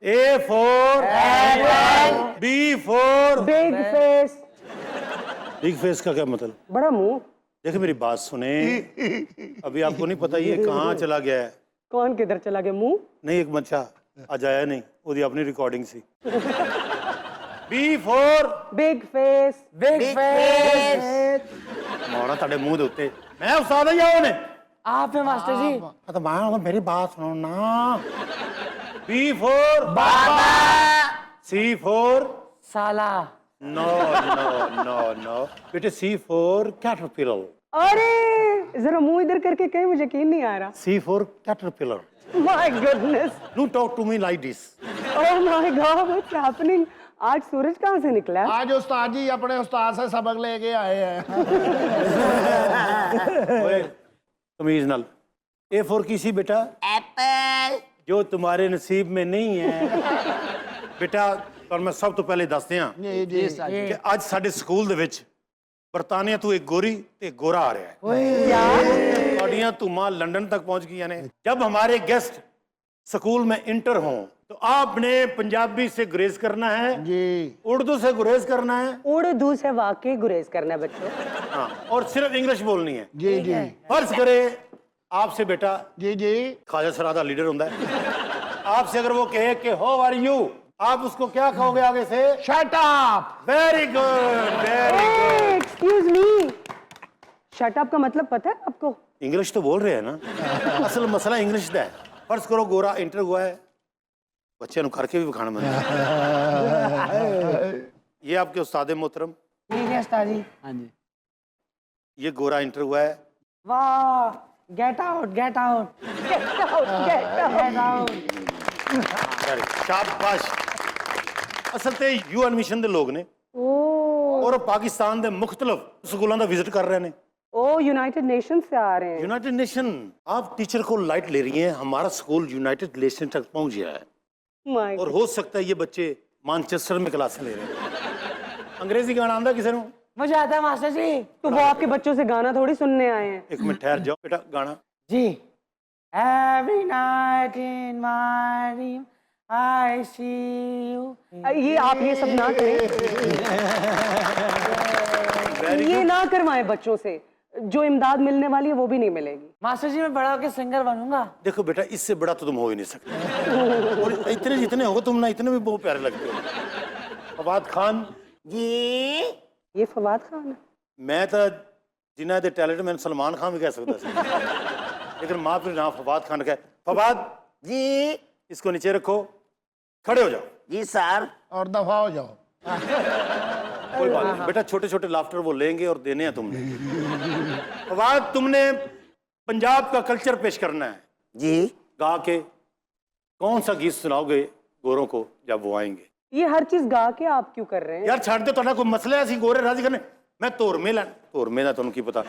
A for apple, B for big face. Big face का क्या मतलब? बड़ा मुंह। देखिए मेरी बात सुने, अभी आपको नहीं पता ये कहाँ चला गया है। कौन किधर चला गया? मुंह नहीं एक बच्चा आज आया नहीं, वो अपनी रिकॉर्डिंग सी। B for big face. Big face. मारा ताड़े मुंह दे उत्ते। मैं उस्ताद ही आओ ने। आप है मास्टर जी। तो मैं मेरी बात सुनो ना। B for Baba. C for साला। no no no no बेटे C for caterpillar। अरे जरा मुंह इधर करके कहीं, मुझे यकीन नहीं आ रहा। C for caterpillar। My goodness. No talk to me like this। Oh my God, what's happening? आज सूरज कहाँ से निकला है? आज उस्ताद जी अपने उस्ताद से सबक लेके आए हैं। ओए तमीज नाल। A for किसी बेटा एप्पल। जो तुम्हारे नसीब में नहीं है। बेटा पर मैं सब तो पहले दसते हैं जी जी कि ਅੱਜ ਸਾਡੇ ਸਕੂਲ ਦੇ ਵਿੱਚ ਬਰਤਾਨੀਆ ਤੋਂ ਇੱਕ ਗੋਰੀ ਤੇ ਇੱਕ ਗੋਰਾ ਆ ਰਿਹਾ ਹੈ। ਤੁਹਾਡੀਆਂ ਧੂਮਾਂ लंदन तक पहुंच गई ने। जब हमारे गेस्ट स्कूल में इंटर हों तो आपने पंजाबी से गुरेज करना है, जी उर्दू से गुरेज करना है, उर्दू से वाकई गुरेज करना है बच्चों। हाँ, और सिर्फ इंग्लिश बोलनी है। जी जी फर्ज करे आपसे बेटा जी जी ख्वाजा सरादा लीडर होता है, आपसे अगर वो कहे कि हाउ आर यू, आप उसको क्या कहोगे आगे से? Shut up. Very good very good. Excuse me, shut up का मतलब पता है आपको? इंग्लिश तो बोल रहे हैं ना। असल मसला इंग्लिश का है। फर्ज करो गोरा इंटर हुआ है, बच्चे नु करके भी खाना मन। ये आपके उस्ताद मोहतरम, ठीक है उस्ताद जी। हाँ जी। ये गोरा इंटर हुआ है। वाह, get out get out get out. शाबाश। असल ते यू एडमिशन दे लोग ने और पाकिस्तान दे मुख्तलिफ स्कूलों का विजिट कर रहे हैं। ओ यूनाइटेड नेशन से आ रहे हैं। यूनाइटेड नेशन, आप टीचर को लाइट ले रही हैं। हमारा स्कूल यूनाइटेड नेशन तक पहुंच गया है My और हो सकता है ये बच्चे मानचेस्टर में क्लासें ले रहे हैं। अंग्रेजी गाना आंदा किसी को? मुझे आता है मास्टर जी। तो वो आपके बच्चों से गाना थोड़ी सुनने आए हैं। एक मिनट ठहर जाओ बेटा, गाना जी। Every night in my dream I see you। ये आप ये सब ना करें, ये ना करवाएं बच्चों से। जो इमदाद मिलने वाली है वो भी नहीं मिलेगी। मास्टर जी मैं बड़ा होकर सिंगर बनूंगा। देखो बेटा, इससे बड़ा तो तुम हो ही नहीं सकते। और इतने जितने हो तुम ना, इतने भी बहुत प्यारे लगते हो। फवाद खान जी। ये फवाद खान है। मैं तो जिन्हें दे टैलेंट मैं सलमान खान भी कह सकता था, लेकिन माँ फिर नाम फवाद खान का। फवाद जी। इसको नीचे रखो, खड़े हो जाओ। जी सर। और दफा हो जाओ। कोई बात नहीं बेटा, छोटे छोटे लाफ्टर वो लेंगे और देने हैं तुमने। फवाद तुमने पंजाब का कल्चर पेश करना है। जी। गा के कौन सा गीत सुनाओगे गोरों को जब वो आएंगे? ये हर चीज गा के आप क्यों कर रहे हैं? यार छड़ दे, तो कोई मसला है? गोरे राजी करने मैं तोरमे लैन तोरमे का तुम की पता।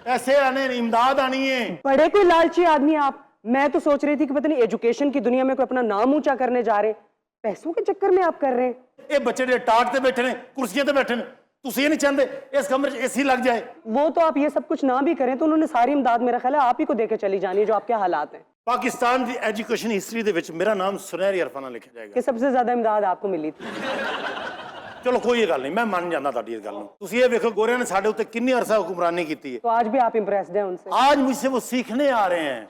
पैसे आने, इमदाद आनी है। बड़े कोई लालची आदमी आप। मैं तो सोच रही थी कि पता नहीं एजुकेशन की दुनिया में कोई अपना नाम ऊंचा करने जा रहे हैं, पैसों के चक्कर में आप कर रहे हैं। ये बच्चे जो टाट ते बैठे ने, कुर्सियां ते बैठे ने, तुम ये नहीं चाहते इस कमरे च एसी लग जाए? वो तो आप ये सब कुछ ना भी करें तो उन्होंने सारी इमदाद मेरा ख्याल है आप ही को देके चली जानी है, जो आपके हालात हैं। पाकिस्तान की एजुकेशन हिस्ट्री दे विच मेरा नाम सुनहरी अरफाना लिखा जाएगा कि सबसे ज्यादा इमदाद आपको मिली थी। चलो कोई गल नहीं, मैं मान जाना तुहाडी इस गल नूं। तुसीं ये देखो गोरियां ने साडे उत्ते किन्नी अरसा हुक्मरानी की है। तो आज भी आप इम्प्रेस्ड हैं उनसे? आज मुझसे वो सीखने आ रहे हैं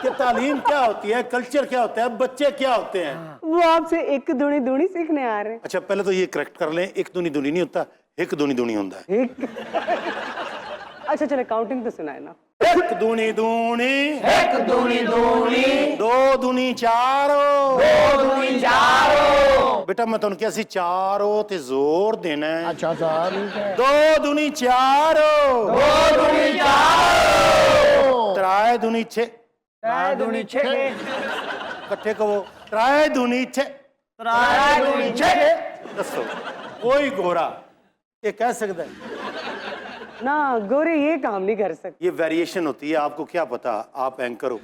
कि तालीम क्या होती है, कल्चर क्या होता है, बच्चे क्या होते हैं। वो आपसे एक दूनी दूनी सीखने आ रहे हैं। अच्छा पहले तो ये करेक्ट कर लें, एक दूनी दूनी नहीं होता, एक दूनी दूनी होता है। अच्छा चले काउंटिंग तो सुनाए ना। एक दूनी दूनी, एक दूनी दूनी, दो दूनी चारो, दो दूनी चारो। बेटा मैं तुहानू किहा सी चारो ते जोर देना है। अच्छा सर। दो दूनी चारो, दो दूनी चारो, त्राए दूनी छे, त्रै दूनी छे, इकट्ठे कहो त्राए दूनी छे, त्रै दूनी छे। दसो कोई गोरा ये कह सकता है? ना गोरे ये काम नहीं कर सकते। ये वेरिएशन होती है, आपको क्या पता, आप एंकर हो।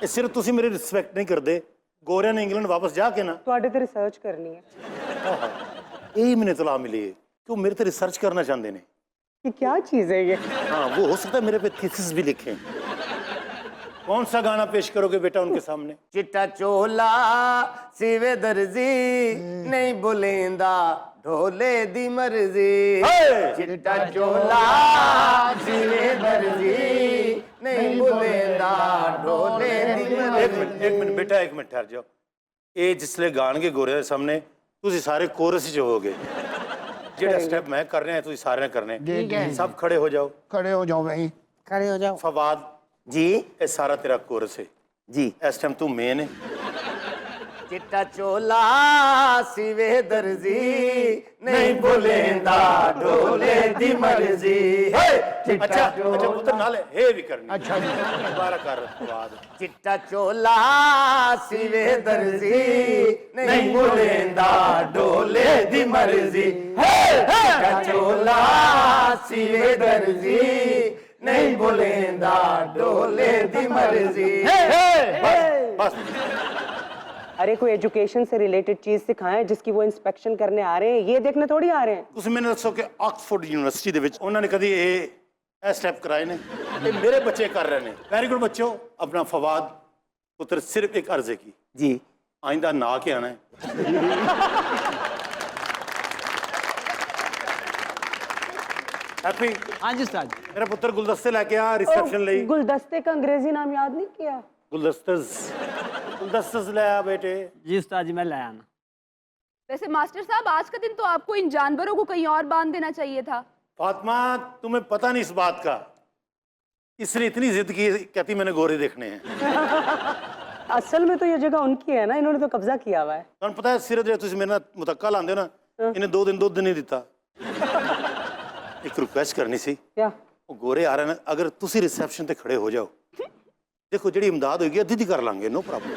ये सिर्फ तुसी मेरी रिस्पेक्ट नहीं करते। गोरिया ने इंग्लैंड वापस जाके ना तो ते रिसर्च करनी है। यही मैंने इतला मिली है कि वो मेरे पे रिसर्च करना चाहते हैं कि क्या चीज है ये। हाँ वो हो सकता है मेरे पे थीसिस भी लिखें। कौन सा गाना पेश करोगे बेटा उनके सामने? चिट्टा चोला सीवे दर्जी नहीं बुलेंदा ढोले दी मर्जी। चिट्टा चोला सीवे दर्जी नहीं बुलेंदा ढोले दी मर्जी। एक मिनट बेटा, एक मिनट ठहर जाओ। ये जिसले गान के गोरे दे सामने तुसी सारे कोरस च होगे। जेड़ा स्टेप मैं कर रहे हैं तुसी सारे करने। सब खड़े हो जाओ। खड़े हो जाओ भाई। खड़े हो जाओ। फवाद जी ये सारा तेरा कोरस है। जी। इस टाइम तू मेन है। चिट्टा चोला सीवे दर्जी नहीं बुलेंदा ढोले दी मर्जी। अच्छा पुत्र नाले हे भी करनी। अच्छा जी। दोबारा कर फवाद। चिट्टा चोला सीवे दर्जी नहीं बुलेंदा ढोले दी मर्जी। चिट्टा चोला सीवे दर्जी नहीं बुलेंदा ढोले दी मर्जी। बस अरे कोई एजुकेशन से रिलेटेड चीज सिखाएं जिसकी वो इंस्पेक्शन करने आ रहे हैं, ये देखने थोड़ी आ रहे हैं। ਤੁਸੀਂ ਮੈਨੂੰ ਦੱਸੋ ਕਿ ਆਕਸਫੋਰਡ ਯੂਨੀਵਰਸਿਟੀ ਦੇ ਵਿੱਚ ਉਹਨਾਂ ਨੇ ਕਦੀ ਇਹ ਸਟੈਪ ਕਰਾਏ ਨੇ? ਇਹ ਮੇਰੇ ਬੱਚੇ ਕਰ ਰਹੇ ਨੇ। ਵੈਰੀ ਗੁੱਡ ਬੱਚੋ। अपना फवाद पुत्र सिर्फ एक अर्ज है की जी आइंदा ना के आना है। हैप्पी हाँ जी उस्ताद। मेरा पुत्र गुलदस्ते लेके आ रिसेप्शन ਲਈ। गुलदस्ते का अंग्रेजी नाम याद नहीं किया? गुलदस्तस ले आ बेटे। जी उस्ताद जी मैं ले आना। वैसे मास्टर साहब आज का दिन तो आपको इन जानवरों को कहीं और बांध देना चाहिए था। फातिमा तुम्हें पता नहीं इस बात का, इसने इतनी जिद की कहती मैंने गोरे देखने हैं। असल में तो ये जगह उनकी है ना, इन्होंने तो कब्जा किया हुआ है। ਤੁਹਾਨੂੰ ਪਤਾ ਹੈ ਸਿਰ ਜੇ ਤੁਸੀਂ ਮੇਰੇ ਨਾਲ ਮੁਤੱਕਾ ਲਾਉਂਦੇ ਹੋ ਨਾ, ਇਹਨੇ 2 ਦਿਨ ਦੁੱਧ ਨਹੀਂ ਦਿੱਤਾ। ਇੱਕ ਰਿਕੁਐਸਟ ਕਰਨੀ ਸੀ, क्या? ਉਹ ਗੋਰੇ ਆ ਰਹੇ ਨੇ, ਅਗਰ ਤੁਸੀਂ ਰਿਸੈਪਸ਼ਨ ਤੇ ਖੜੇ ਹੋ ਜਾਓ, देखो जी इमदाद होगी अद्धी कर लांगे, नो प्रॉब्लम।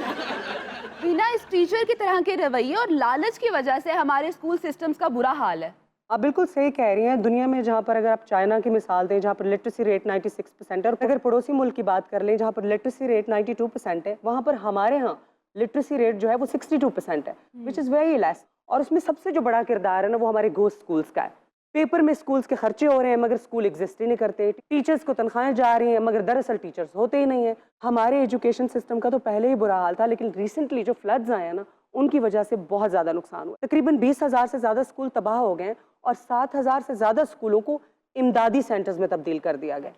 बिना इस टीचर की तरह के रवैये और लालच की वजह से हमारे स्कूल सिस्टम्स का बुरा हाल है। आप बिल्कुल सही कह रही हैं। दुनिया में जहाँ पर अगर आप चाइना की मिसाल दें, जहाँ पर लिटरेसी रेट 96% है, और अगर पड़ोसी मुल्क की बात कर लें जहाँ पर लिटरेसी रेट 92% है, वहाँ पर हमारे यहाँ लिटरेसी रेट जो है वो 62% है, विच इज़ वेरी लेस। और उसमें सबसे जो बड़ा किरदार है ना वो हमारे घोस्ट स्कूल्स का है। पेपर में स्कूल्स के खर्चे हो रहे हैं मगर स्कूल एग्जिस्ट ही नहीं करते, टीचर्स को तनख्वाहें जा रही हैं मगर दरअसल टीचर्स होते ही नहीं हैं। हमारे एजुकेशन सिस्टम का तो पहले ही बुरा हाल था, लेकिन रिसेंटली जो फ्लड्स आए हैं ना उनकी वजह से बहुत ज़्यादा नुकसान हुआ। तकरीबन 20,000 से ज़्यादा स्कूल तबाह हो गए और 7,000 से ज़्यादा स्कूलों को इमदादी सेंटर्स में तब्दील कर दिया गया।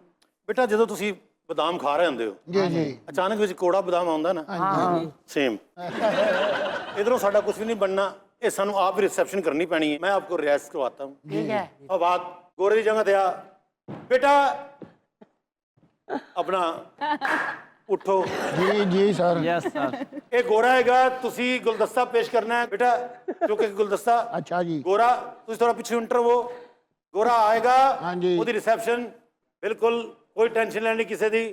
बेटा जो ਤੁਸੀਂ ਬਦਾਮ ਖਾ ਰਹੇ ਹੁੰਦੇ ਹੋ, जी जी ਅਚਾਨਕ ਵਿੱਚ ਕੋੜਾ ਬਦਾਮ ਆਉਂਦਾ ਨਾ, सेम इधरों साडा कुछ भी नहीं बनना, ये सानू आप रिसेप्शन करनी पैनी है। मैं आपको रियायत करवाता हूँ। ठीक है। अब बात गोरे की जगह दे आ बेटा, अपना उठो। जी जी सर। Yes sir. ये गोरा हैगा, तुसी गुलदस्ता पेश करना है बेटा, जो कि गुलदस्ता अच्छा जी। गोरा तुसी थोड़ा पीछे इंटर वो गोरा आएगा। हाँ जी। ਉਹਦੀ रिसेप्शन बिल्कुल कोई टेंशन लेनी किसी दी,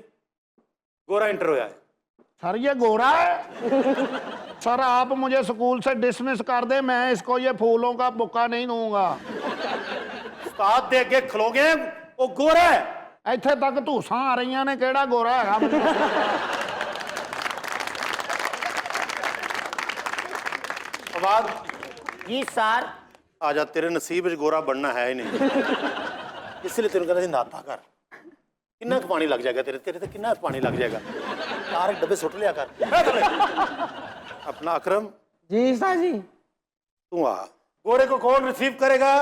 गोरा इंटर होया है। सर ये गोरा है। सर आप मुझे स्कूल से डिसमिस कर दे, मैं इसको ये फूलों का बुक्का नहीं दूंगा। उस्ताद दे अगे खलोगे वो गोरा है। ਇੱਥੇ ਤੱਕ ਧੂਸਾਂ ਆ ਰਹੀਆਂ ਨੇ, ਕਿਹੜਾ ਗੋਰਾ ਹੈਗਾ ਮੈਨੂੰ? आवाज जी सर। आजा, तेरे नसीब च गोरा बनना है ही नहीं, इसलिए तेन कहता नाता कर। किन्ना कुछ पानी लग जाएगा तेरे तेरे ते किन्ना पानी लग जाएगा। चार डब्बे सुट लिया कर। अपना अकरम जी उस्ताद जी। तू आ। गोरे को कौन रिसीव करेगा?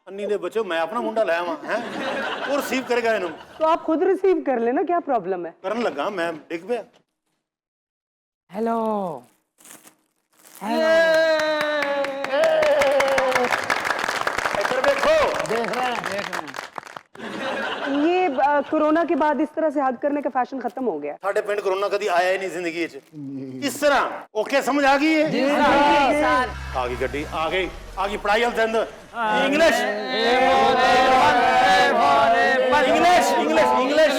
अन्नी दे बच्चों, मैं अपना मुंडा लाया वहां है, वो रिसीव करेगा इन्हों। तो आप खुद रिसीव कर लेना, क्या प्रॉब्लम है? करन लगा मैं डिग पे। हेलो। इधर देखो, देख रहे हैं। ये कोरोना के बाद इस तरह से हग करने का फैशन खत्म हो गया। साडे पिंड कोरोना कदी आया ही नहीं जिंदगी च इस तरह। ओके समझ आ गई है? सर। आ गई गड्डी, आ गई पढ़ाई वाल अंदर। English English English English.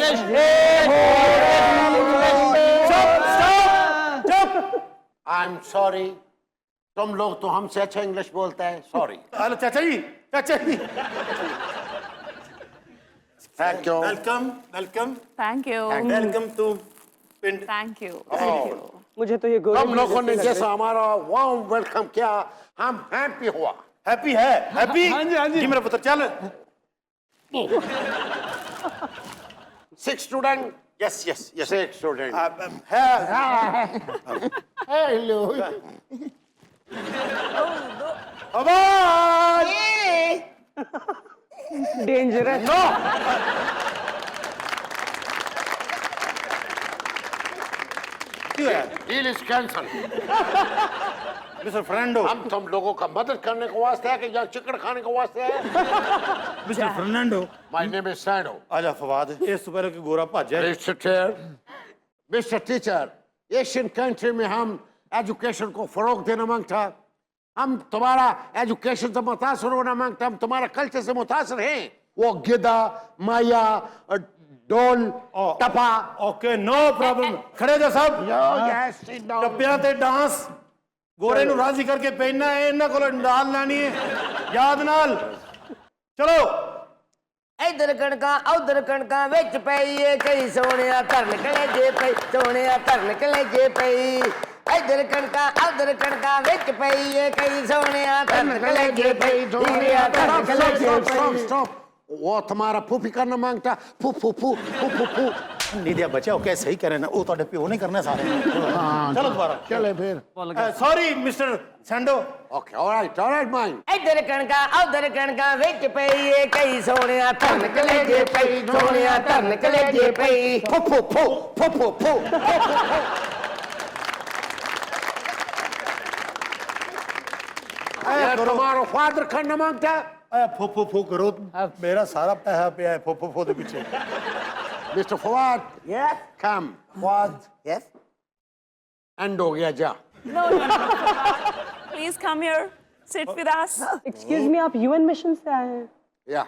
I am sorry, तुम लोग तो हमसे अच्छा इंग्लिश बोलते हैं, सॉरी। हेलो चाचा जी, चाचा जी thank you. Welcome welcome thank you welcome to पिंड। Thank you. मुझे तो ये गोरे तुम लोगों ने जैसा हमारा वार्म वेलकम किया, हम हैप्पी हुआ। हैप्पी है? हैप्पी? हाँ जी, हाँ जी। मेरा पुत्र चल। 6 student Yes, yes, yes. Sick student. Hello. आवाज डेंजरस। नो क्यों है Deal is cancelled. Mister Fernando? हम तुम लोगों का मदद करने को वास्ते है कि यहाँ चिकन खाने को वास्ते है? Mister Fernando My name is Sando. आजा फवाद इस सुबह के गोरा भज है Mr. Chair, Mr. Teacher, Asian country में हम एजुकेशन को फरोग देना मांगता, हम तुम्हारा एजुकेशन से मुतासर होना मांगता, हम तुम्हारा कल्चर से मुतासर हैं। वो गिदा, माया, डोल, टपा, ओके नो प्रॉब्लम खड़े जा सब yes, sit down. टप्पियां ते डांस गोरे नु राजी करके पहनना है इन्हां कोल डाल लानी है याद नाल चलो इधर कणका उधर कणका विच पई कई सोनिया घर निकले जे पई सोनिया घर निकले जे पई इधर कणका उधर कणका विच पई कई सोनिया घर निकले जे पई हीरिया घर निकले जे पई Stop. वो तुम्हारा फूफी करना मांगता, फू फू फू फू फू फू। निधिया बच्चा ओके सही करे ना वो ਤੁਹਾਡੇ ਪਿਓ ਨੇ ਕਰਨਾ ਸਾਰੇ चलो दोबारा चले फिर सॉरी मिस्टर सैंडो Okay, all right, mine. इधर कणका उधर कणका विच पई कई सोनिया घर निकले जे पई सोनिया घर निकले जे पई फू फू फू फू फू फू। तुम्हारा फादर करना मांगता, फो फो फो करो मेरा सारा पैसा पिया है फो फो फो दे पीछे Mr. Fawad, Yes. come. Fawad, Yes. end हो गया जा। Please come here. Sit with us. Excuse me, आप यूएन मिशन से आए हैं? Yeah.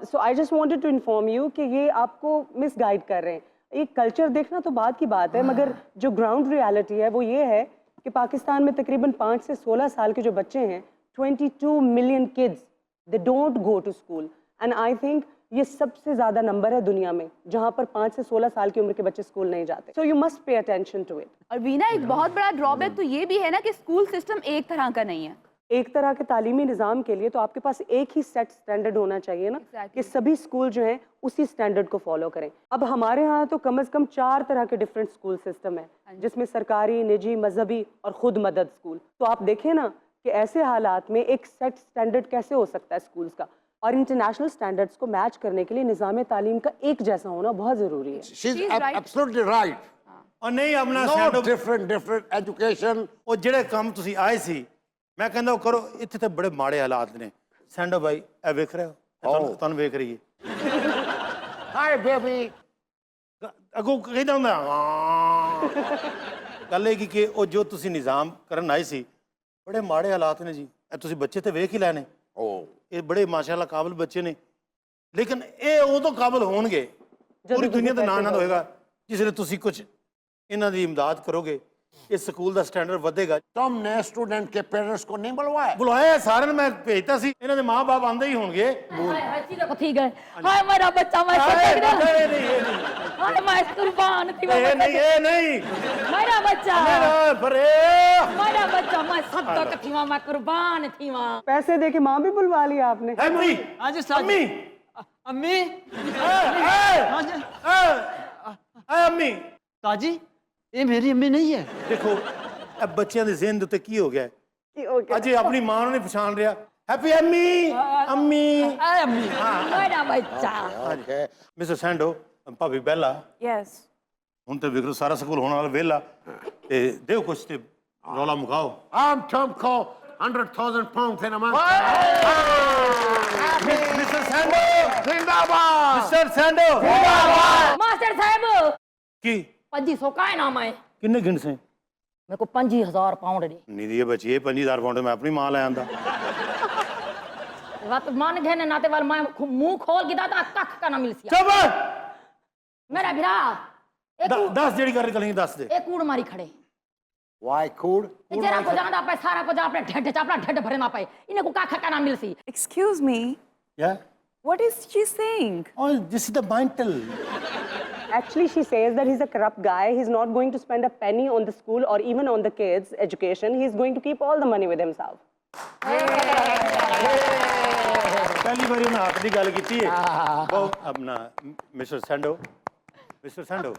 So I just wanted to inform you कि ये आपको मिसगाइड कर रहे हैं। ये कल्चर देखना तो बात की बात है, मगर जो ग्राउंड रियलिटी है वो ये है कि पाकिस्तान में तकरीबन 5 से 16 साल के जो बच्चे हैं, 22 million kids, they don't go to school. And I think ये सबसे ज़्यादा नंबर है दुनिया में जहाँ पर 5 से 16 साल की उम्र के बच्चे स्कूल नहीं जाते। So you must pay attention to it. और वीना एक बहुत बड़ा ड्रॉबैक तो ये भी है ना कि स्कूल सिस्टम एक तरह का नहीं है। एक तरह के तालीमी निज़ाम के लिए तो आपके पास एक ही सेट स्टैंडर्ड होना चाहिए ना, Exactly. कि सभी स्कूल जो हैं उसी स्टैंडर्ड को फॉलो करें। अब हमारे यहाँ तो कम से कम 4 तरह के डिफरेंट स्कूल सिस्टम है, जिसमें सरकारी, निजी, मजहबी और खुद मदद स्कूल। तो आप देखें ना कि ऐसे हालात में एक सेट स्टैंडर्ड कैसे हो सकता है स्कूल्स का, और इंटरनेशनल स्टैंडर्ड्स को मैच करने के लिए निज़ाम तालीम का एक जैसा होना बहुत ज़रूरी है। She's right. absolutely right. और नहीं अपना No सैंडो different education. ਉਹ ਜਿਹੜੇ ਕੰਮ ਤੁਸੀਂ ਆਏ ਸੀ ਮੈਂ ਕਹਿੰਦਾ ਉਹ ਕਰੋ ਇੱਥੇ ਤੇ ਬੜੇ ਮਾੜੇ ਹਾਲਾਤ ਨੇ ਸੈਂਡੋ ਭਾਈ ਇਹ ਵੇਖ ਰਹੇ ਹੋ ਤੁਹਾਨੂੰ ਵੇਖ ਰਹੀ ਹੈ Hi, baby. ਅੱਗੋਂ ਕਹਿੰਦਾ ਹੁੰਦਾ ਹਾਂ ਗੱਲ ਇਹ ਕਿ ਉਹ ਜੋ ਤੁਸੀਂ ਨਿਜ਼ਾਮ ਕਰਨ ਆਏ ਸੀ ਬੜੇ ਮਾੜੇ ਹਾਲਾਤ ਨੇ ਜੀ ਇਹ ਤੁਸੀਂ ਬੱਚੇ ਤੇ ਵੇਖ ਹੀ ਲੈਣੇ Oh. ਇਹ ਬੜੇ ਮਾਸ਼ਾਅੱਲਾ ਕਾਬਿਲ ਬੱਚੇ ਨੇ ਲੇਕਿਨ ਇਹ ਉਦੋਂ ਕਾਬਿਲ ਹੋਣਗੇ ਪੂਰੀ ਦੁਨੀਆ ਦਾ ਨਾਂ ਹੋਏਗਾ ਜਿਸ ਵੇਲੇ ਤੁਸੀਂ ਕੁਝ ਇਹਨਾਂ ਦੀ ਇਮਦਾਦ ਕਰੋਗੇ इस स्कूल ਦਾ ਸਟੈਂਡਰਡ ਵਧੇਗਾ। तुमने स्टूडेंट के पेरेंट्स को नहीं बुलवाया? ਬੁਲਾਇਆ ਸਾਰਿਆਂ ਨੂੰ ਮੈਂ ਭੇਜਤਾ ਸੀ ਇਹਨਾਂ ਦੇ ਮਾਂ-ਬਾਪ ਆਂਦੇ ਹੀ ਹੋਣਗੇ ठीक है हाय मेरा बच्चा मैं ਇਹ हाय ਨਹੀਂ मैं कुर्बान थी ਇਹ ਨਹੀਂ मेरा बच्चा मेरा बरे मेरा बच्चा मैं सदक थी मैं कुर्बान थी वहाँ पैसे दे के माँ भी बुलवा लिया आपने? अम्मी हाँ जी सर। अम्मी अम्मी हाँ जी अम्मी ताजी ये मेरी अम्मी नहीं है। देखो अब बच्चों के ज़हन उत्ते की हो गया कि ओके अजय अपनी मां नहीं पहचान रहा हैप्पी अम्मी अम्मी हाय अम्मी मेरा बच्चा Okay. मिस्टर सैंडो भाभी बेला Yes. ਹੁਣ ਤੇ ਵਿਕਰ ਸਾਰਾ ਸਕੂਲ ਹੋਣ ਵਾਲਾ ਵੇਲਾ ਤੇ ਦਿਓ ਕੁਛ ਤੇ ਰੌਲਾ ਮੁਕਾਓ हम तुमको 100,000 pounds in a month. Mister Sandow जिंदाबाद. ਮਿਸਟਰ ਸੈਂਡੋ मास्टर साहब ਕੀ 2500 का इनाम है ਕਿੰਨੇ ਗਿਣ ਸੇ मेरे को 25,000 पाउंड दे ਨਹੀਂ ਦੀ ਬੱਚੀ 5000 ਪਾਉਂਡ ਮੈਂ ਆਪਣੀ ਮਾਂ ਲੈ ਆਂਦਾ बात मान गए नाते वाल मैं मुंह खोल के दादा कख का ना मिल सिया ਚੁੱਪ मेरा भिरा ਦੱਸ ਜਿਹੜੀ ਗੱਲ ਕਰੀ ਦੱਸ ਦੇ एक कूड़ मारी खड़े Why cool? जरा को जाना पे सारा को जा अपने ढेड चापड़ा ढेड भरे ना पाए इन्हें को कख का ना मिल सी Excuse me. ਯਾ What is she saying? oh this is the mental Actually, she says that he's a corrupt guy. He's not going to spend a penny on the school or even on the kids' education. He's going to keep all the money with himself. ਪਹਿਲੀ ਵਾਰੀ ਉਹਨਾਂ ਹੱਥ ਦੀ ਗੱਲ ਕੀਤੀ ਹੈ ਬਹੁਤ ਆਪਣਾ mister ਸੈਂਡੋ Mr. Sando.